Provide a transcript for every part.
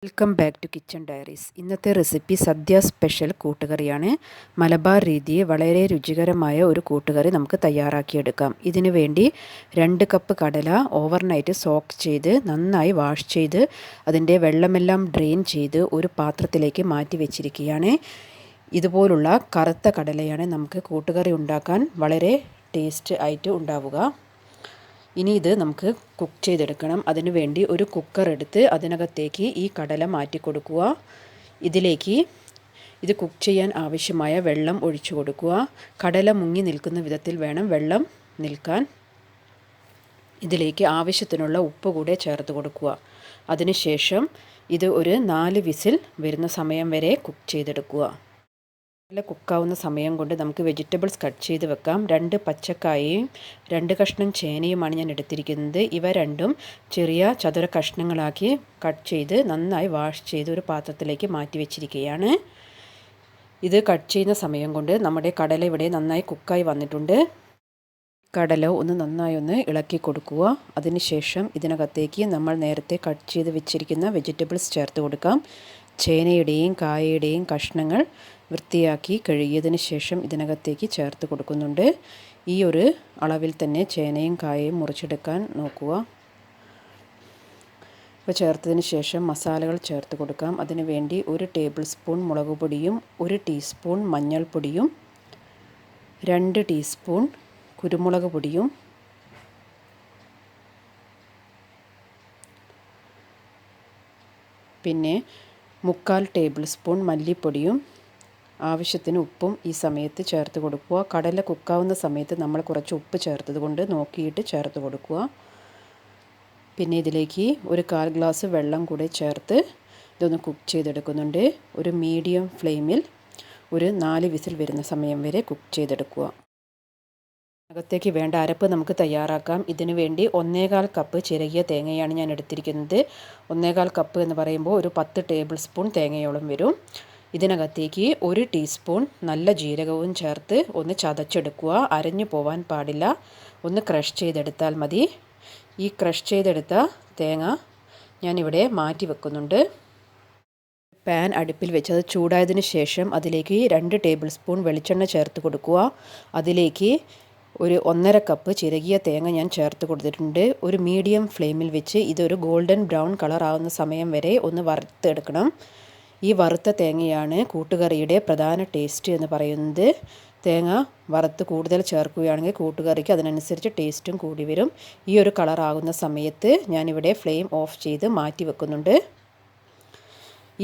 Welcome back to kitchen diaries. ഇന്നത്തെ recipe sadya special കൂട്ടുകറിയാണ്. മലബാർ രീതിയിൽ വളരെ രുചികരമായ ഒരു കൂട്ടുകറി നമുക്ക് തയ്യാറാക്കിയെടുക്കാം. ഇതിനു വേണ്ടി 2 കപ്പ് കടല ഓവർനൈറ്റ് സോക്ക് ചെയ്ത് നന്നായി വാഷ് ചെയ്ത് അതിൻ്റെ വെള്ളമെല്ലാം ഡ്രെയിൻ ചെയ്ത് ഒരു പാത്രത്തിലേക്ക് മാറ്റി വെച്ചിരിക്കുകയാണ്. ഇതുപോലുള്ള കറുത്ത കടലയാണ് നമുക്ക് കൂട്ടുകറി ഉണ്ടാക്കാൻ വളരെ ടേസ്റ്റ് ആയിട്ട് ഉണ്ടാവുക. ഇനി ഇത് നമുക്ക് കുക്ക് ചെയ്തെടുക്കണം. അതിനു വേണ്ടി ഒരു കുക്കർ എടുത്ത് അതിനകത്തേക്ക് ഈ കടല മാറ്റി കൊടുക്കുക. ഇതിലേക്ക് ഇത് കുക്ക് ചെയ്യാൻ ആവശ്യമായ വെള്ളം ഒഴിച്ചു കൊടുക്കുക. കടല മുങ്ങി നിൽക്കുന്ന വിധത്തിൽ വേണം വെള്ളം നിൽക്കാൻ. ഇതിലേക്ക് ആവശ്യത്തിനുള്ള ഉപ്പ് കൂടെ ചേർത്ത് കൊടുക്കുക. അതിനുശേഷം ഇത് ഒരു 4 വിസിൽ വരുന്ന സമയം വരെ കുക്ക് ചെയ്തെടുക്കുക. നല്ല കുക്കാവുന്ന സമയം കൊണ്ട് നമുക്ക് വെജിറ്റബിൾസ് കട്ട് ചെയ്ത് വെക്കാം. 2 പച്ചക്കായയും 2 കഷ്ണം ചേനയുമാണ് ഞാൻ എടുത്തിരിക്കുന്നത്. ഇവ രണ്ടും ചെറിയ ചതുര കഷ്ണങ്ങളാക്കി കട്ട് ചെയ്ത് നന്നായി വാഷ് ചെയ്ത് ഒരു പാത്രത്തിലേക്ക് മാറ്റി വെച്ചിരിക്കുകയാണ്. ഇത് കട്ട് ചെയ്യുന്ന സമയം കൊണ്ട് നമ്മുടെ കടല ഇവിടെ നന്നായി കുക്കായി വന്നിട്ടുണ്ട്. കടല നന്നായി ഇളക്കി കൊടുക്കുക. അതിനുശേഷം ഇതിനകത്തേക്ക് നമ്മൾ നേരത്തെ കട്ട് ചെയ്ത് വെച്ചിരിക്കുന്ന വെജിറ്റബിൾസ് ചേർത്ത് കൊടുക്കാം. ചേനയുടെയും കായയുടെയും കഷ്ണങ്ങൾ വൃത്തിയാക്കി കഴുകിയതിന് ശേഷം ഇതിനകത്തേക്ക് ചേർത്ത് കൊടുക്കുന്നുണ്ട്. ഈ ഒരു അളവിൽ തന്നെ ചേനയും കായയും മുറിച്ചെടുക്കാൻ നോക്കുക. ഇപ്പോൾ ചേർത്തതിന് ശേഷം മസാലകൾ ചേർത്ത് കൊടുക്കാം. അതിനു വേണ്ടി 1 ടേബിൾ സ്പൂൺ മുളക് പൊടിയും 1 ടീസ്പൂൺ മഞ്ഞൾപ്പൊടിയും 2 ടീസ്പൂൺ കുരുമുളക് പൊടിയും പിന്നെ 3/4 ടേബിൾ സ്പൂൺ മല്ലിപ്പൊടിയും ആവശ്യത്തിന് ഉപ്പും ഈ സമയത്ത് ചേർത്ത് കൊടുക്കുക. കടല കുക്കാവുന്ന സമയത്ത് നമ്മൾ കുറച്ച് ഉപ്പ് ചേർത്തത് കൊണ്ട് നോക്കിയിട്ട് ചേർത്ത് കൊടുക്കുക. പിന്നെ ഇതിലേക്ക് 1/4 ഗ്ലാസ് വെള്ളം കൂടെ ചേർത്ത് ഇതൊന്ന് കുക്ക് ചെയ്തെടുക്കുന്നുണ്ട്. ഒരു മീഡിയം ഫ്ലെയിമിൽ ഒരു 4 വിസിൽ വരുന്ന സമയം വരെ കുക്ക് ചെയ്തെടുക്കുക. അകത്തേക്ക് വേണ്ട അരപ്പ് നമുക്ക് തയ്യാറാക്കാം. ഇതിനു വേണ്ടി 1/4 കപ്പ് ചിരകിയ തേങ്ങയാണ് ഞാൻ എടുത്തിരിക്കുന്നത്. 1/4 കപ്പ് എന്ന് പറയുമ്പോൾ ഒരു 10 ടേബിൾ സ്പൂൺ തേങ്ങയോളം വരും. ഇതിനകത്തേക്ക് 1 ടീസ്പൂൺ നല്ല ജീരകവും ചേർത്ത് ഒന്ന് ചതച്ചെടുക്കുക. അരഞ്ഞു പോവാൻ പാടില്ല. ഒന്ന് ക്രഷ് ചെയ്തെടുത്താൽ മതി. ഈ ക്രഷ് ചെയ്തെടുത്ത തേങ്ങ ഞാനിവിടെ മാറ്റി വെക്കുന്നുണ്ട്. പാൻ അടുപ്പിൽ വെച്ച് അത് ചൂടായതിന് ശേഷം അതിലേക്ക് 2 ടേബിൾ സ്പൂൺ വെളിച്ചെണ്ണ ചേർത്ത് കൊടുക്കുക. അതിലേക്ക് ഒരു 1/2 കപ്പ് ചിരകിയ തേങ്ങ ഞാൻ ചേർത്ത് കൊടുത്തിട്ടുണ്ട്. ഒരു മീഡിയം ഫ്ലെയിമിൽ വെച്ച് ഇതൊരു ഗോൾഡൻ ബ്രൗൺ കളർ ആവുന്ന സമയം വരെ ഒന്ന് വറുത്തെടുക്കണം. ഈ വറുത്ത തേങ്ങയാണ് കൂട്ടുകറിയുടെ പ്രധാന ടേസ്റ്റ് എന്ന് പറയുന്നത്. തേങ്ങ വറുത്ത് കൂടുതൽ ചേർക്കുകയാണെങ്കിൽ കൂട്ടുകറിക്ക് അതിനനുസരിച്ച് ടേസ്റ്റും കൂടി വരും. ഈ ഒരു കളർ ആകുന്ന സമയത്ത് ഞാനിവിടെ ഫ്ലെയിം ഓഫ് ചെയ്ത് മാറ്റി വെക്കുന്നുണ്ട്.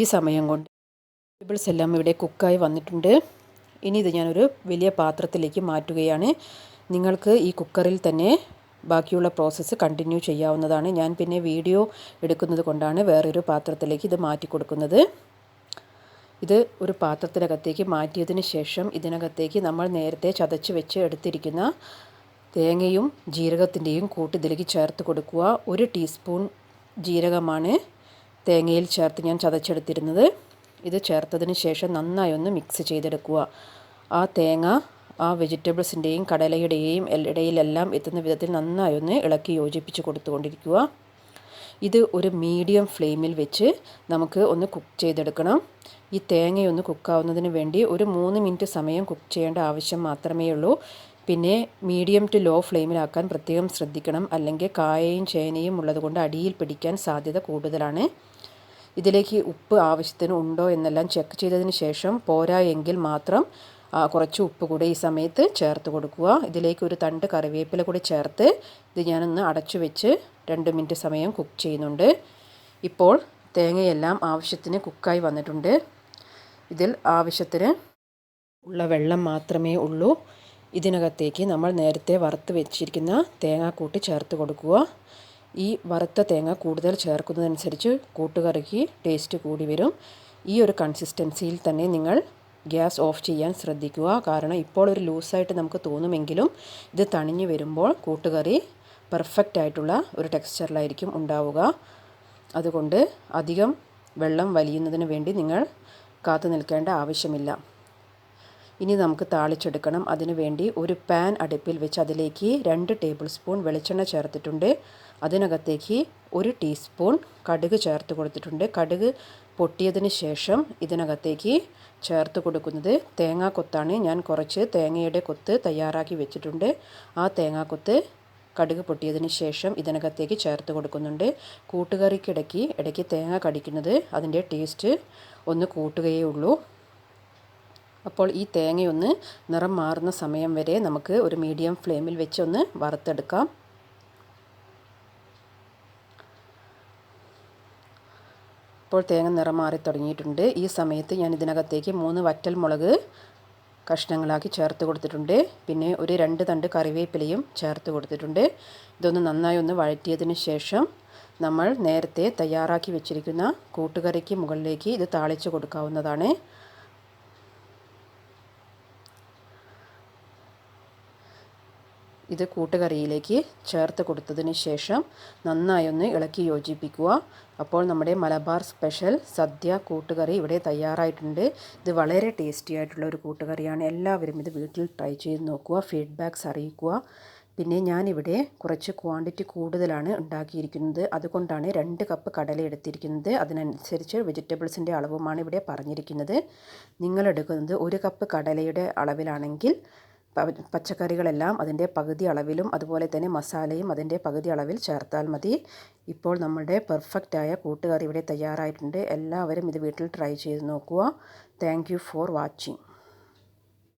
ഈ സമയം കൊണ്ട് വെജിറ്റബിൾസ് എല്ലാം ഇവിടെ കുക്കായി വന്നിട്ടുണ്ട്. ഇനി ഇത് ഞാനൊരു വലിയ പാത്രത്തിലേക്ക് മാറ്റുകയാണ്. നിങ്ങൾക്ക് ഈ കുക്കറിൽ തന്നെ ബാക്കിയുള്ള പ്രോസസ്സ് കണ്ടിന്യൂ ചെയ്യാവുന്നതാണ്. ഞാൻ പിന്നെ വീഡിയോ എടുക്കുന്നത് കൊണ്ടാണ് വേറൊരു പാത്രത്തിലേക്ക് ഇത് മാറ്റി കൊടുക്കുന്നത്. ഇത് ഒരു പാത്രത്തിനകത്തേക്ക് മാറ്റിയതിന് ശേഷം ഇതിനകത്തേക്ക് നമ്മൾ നേരത്തെ ചതച്ച് വെച്ച് എടുത്തിരിക്കുന്ന തേങ്ങയും ജീരകത്തിൻ്റെയും കൂട്ട് ഇതിലേക്ക് ചേർത്ത് കൊടുക്കുക. 1 ടീസ്പൂൺ ജീരകമാണ് തേങ്ങയിൽ ചേർത്ത് ഞാൻ ചതച്ചെടുത്തിരുന്നത്. ഇത് ചേർത്തതിന് ശേഷം നന്നായി ഒന്ന് മിക്സ് ചെയ്തെടുക്കുക. ആ തേങ്ങ ആ വെജിറ്റബിൾസിൻ്റെയും കടലയുടെയും ഇടയിലെല്ലാം എത്തുന്ന വിധത്തിൽ നന്നായി ഒന്ന് ഇളക്കി യോജിപ്പിച്ച് കൊടുത്തുകൊണ്ടിരിക്കുക. ഇത് ഒരു മീഡിയം ഫ്ലെയിമിൽ വെച്ച് നമുക്ക് ഒന്ന് കുക്ക് ചെയ്തെടുക്കണം. ഈ തേങ്ങയൊന്ന് കുക്കാവുന്നതിന് വേണ്ടി ഒരു 3 മിനിറ്റ് സമയം കുക്ക് ചെയ്യേണ്ട ആവശ്യം മാത്രമേ ഉള്ളൂ. പിന്നെ മീഡിയം ടു ലോ ഫ്ലെയിമിലാക്കാൻ പ്രത്യേകം ശ്രദ്ധിക്കണം. അല്ലെങ്കിൽ കായയും ചേനയും ഉള്ളതുകൊണ്ട് അടിയിൽ പിടിക്കാൻ സാധ്യത കൂടുതലാണ്. ഇതിലേക്ക് ഉപ്പ് ആവശ്യത്തിന് ഉണ്ടോ എന്നെല്ലാം ചെക്ക് ചെയ്തതിന് ശേഷം പോരാ എങ്കിൽ മാത്രം കുറച്ച് ഉപ്പ് കൂടെ ഈ സമയത്ത് ചേർത്ത് കൊടുക്കുക. ഇതിലേക്ക് ഒരു തണ്ട് കറിവേപ്പില കൂടി ചേർത്ത് ഇത് ഞാനൊന്ന് അടച്ചു വെച്ച് 2 മിനിറ്റ് സമയം കുക്ക് ചെയ്യുന്നുണ്ട്. ഇപ്പോൾ തേങ്ങയെല്ലാം ആവശ്യത്തിന് കുക്കായി വന്നിട്ടുണ്ട്. ഇതിൽ ആവശ്യത്തിന് ഉള്ള വെള്ളം മാത്രമേ ഉള്ളൂ. ഇതിനകത്തേക്ക് നമ്മൾ നേരത്തെ വറുത്ത് വെച്ചിരിക്കുന്ന തേങ്ങാക്കൂട്ട് ചേർത്ത് കൊടുക്കുക. ഈ വറുത്ത തേങ്ങ കൂടുതൽ ചേർക്കുന്നതനുസരിച്ച് കൂട്ടുകറിക്ക് ടേസ്റ്റ് കൂടി വരും. ഈ ഒരു കൺസിസ്റ്റൻസിയിൽ തന്നെ നിങ്ങൾ ഗ്യാസ് ഓഫ് ചെയ്യാൻ ശ്രദ്ധിക്കുക. കാരണം ഇപ്പോൾ ഒരു ലൂസായിട്ട് നമുക്ക് തോന്നുമെങ്കിലും ഇത് തണിഞ്ഞ് വരുമ്പോൾ കൂട്ടുകറി പെർഫെക്റ്റ് ആയിട്ടുള്ള ഒരു ടെക്സ്ചറിലായിരിക്കും ഉണ്ടാവുക. അതുകൊണ്ട് അധികം വെള്ളം വലിയുന്നതിന് വേണ്ടി നിങ്ങൾ കാത്തു നിൽക്കേണ്ട ആവശ്യമില്ല. ഇനി നമുക്ക് താളിച്ചെടുക്കണം. അതിനു വേണ്ടി ഒരു പാൻ അടുപ്പിൽ വെച്ച് അതിലേക്ക് 2 ടേബിൾ സ്പൂൺ വെളിച്ചെണ്ണ ചേർത്തിട്ടുണ്ട്. അതിനകത്തേക്ക് 1 ടീസ്പൂൺ കടുക് ചേർത്ത് കൊടുത്തിട്ടുണ്ട്. കടുക് പൊട്ടിയതിന് ശേഷം ഇതിനകത്തേക്ക് ചേർത്ത് കൊടുക്കുന്നത് തേങ്ങാക്കൊത്താണ്. ഞാൻ കുറച്ച് തേങ്ങയുടെ കൊത്ത് തയ്യാറാക്കി വെച്ചിട്ടുണ്ട്. ആ തേങ്ങാക്കൊത്ത് കടുക് പൊട്ടിയതിന് ശേഷം ഇതിനകത്തേക്ക് ചേർത്ത് കൊടുക്കുന്നുണ്ട്. ഇടയ്ക്ക് തേങ്ങ കടിക്കുന്നത് അതിൻ്റെ ടേസ്റ്റ് ഒന്ന് കൂട്ടുകയേ ഉള്ളൂ. അപ്പോൾ ഈ തേങ്ങയൊന്ന് നിറം മാറുന്ന സമയം വരെ നമുക്ക് ഒരു മീഡിയം ഫ്ലെയിമിൽ വെച്ച് ഒന്ന് വറുത്തെടുക്കാം. ഇപ്പോൾ തേങ്ങ നിറം മാറി തുടങ്ങിയിട്ടുണ്ട്. ഈ സമയത്ത് ഞാൻ ഇതിനകത്തേക്ക് 3 വറ്റൽമുളക് കഷ്ണങ്ങളാക്കി ചേർത്ത് കൊടുത്തിട്ടുണ്ട്. പിന്നെ ഒരു 2 തണ്ട് കറിവേപ്പിലയും ചേർത്ത് കൊടുത്തിട്ടുണ്ട്. ഇതൊന്ന് നന്നായി ഒന്ന് വഴറ്റിയതിന് ശേഷം നമ്മൾ നേരത്തെ തയ്യാറാക്കി വെച്ചിരിക്കുന്ന കൂട്ടുകറിക്ക് മുകളിലേക്ക് ഇത് താളിച്ച് കൊടുക്കാവുന്നതാണ്. ഇത് കൂട്ടുകറിയിലേക്ക് ചേർത്ത് കൊടുത്തതിന് ശേഷം നന്നായി ഒന്ന് ഇളക്കി യോജിപ്പിക്കുക. അപ്പോൾ നമ്മുടെ മലബാർ സ്പെഷ്യൽ സദ്യ കൂട്ടുകറി ഇവിടെ തയ്യാറായിട്ടുണ്ട്. ഇത് വളരെ ടേസ്റ്റി ആയിട്ടുള്ള ഒരു കൂട്ടുകറിയാണ്. എല്ലാവരും ഇത് വീട്ടിൽ ട്രൈ ചെയ്ത് നോക്കുക, ഫീഡ്ബാക്ക്സ് അറിയിക്കുക. പിന്നെ ഞാനിവിടെ കുറച്ച് ക്വാണ്ടിറ്റി കൂടുതലാണ് ഉണ്ടാക്കിയിരിക്കുന്നത്. അതുകൊണ്ടാണ് 2 കപ്പ് കടല എടുത്തിരിക്കുന്നത്. അതിനനുസരിച്ച് വെജിറ്റബിൾസിൻ്റെ അളവുമാണ് ഇവിടെ പറഞ്ഞിരിക്കുന്നത്. നിങ്ങളെടുക്കുന്നത് 1 കപ്പ് കടലയുടെ അളവിലാണെങ്കിൽ പച്ചക്കറികളെല്ലാം അതിൻ്റെ പകുതി അളവിലും അതുപോലെ തന്നെ മസാലയും അതിൻ്റെ പകുതി അളവിൽ ചേർത്താൽ മതി. ഇപ്പോൾ നമ്മുടെ പെർഫെക്റ്റായ കൂട്ടുകറി ഇവിടെ തയ്യാറായിട്ടുണ്ട്. എല്ലാവരും ഇത് വീട്ടിൽ ട്രൈ ചെയ്ത് നോക്കുക. Thank you for watching.